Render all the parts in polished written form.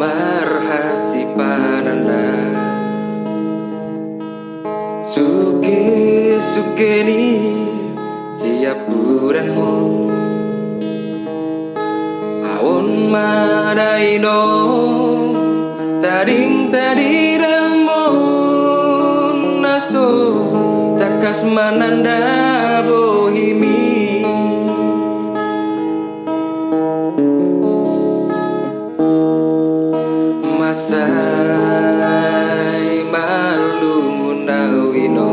marhasi pananda Sukke ni SIAPPUDANmu awon madaino tading tadiramu naso takas mananda bohimi masai malu munawino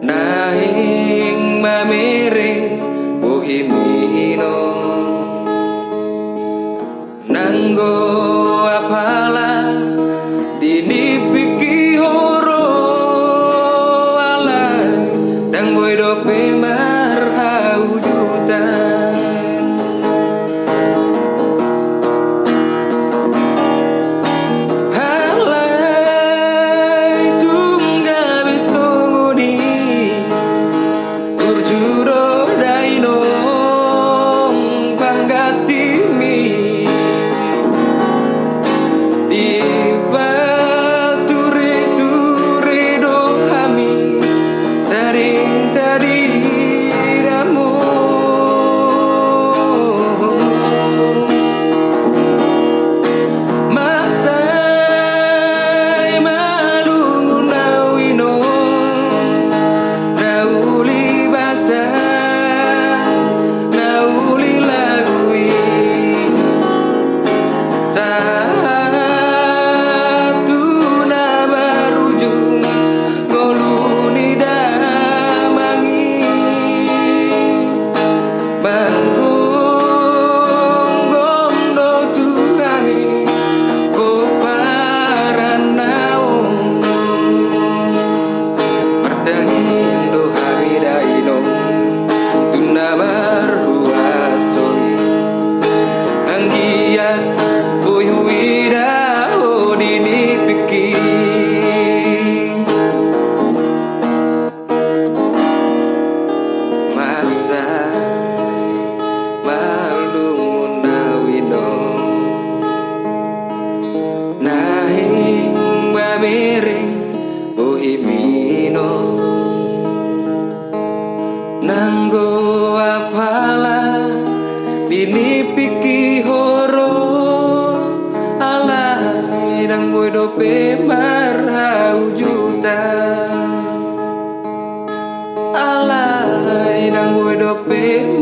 nahing mamering bohimino nanggo apala dinipiki horo alay dang boy dope marhau juta nanggo apala dinipiki horo alay dang boy dope marhau juta alay dang boy dope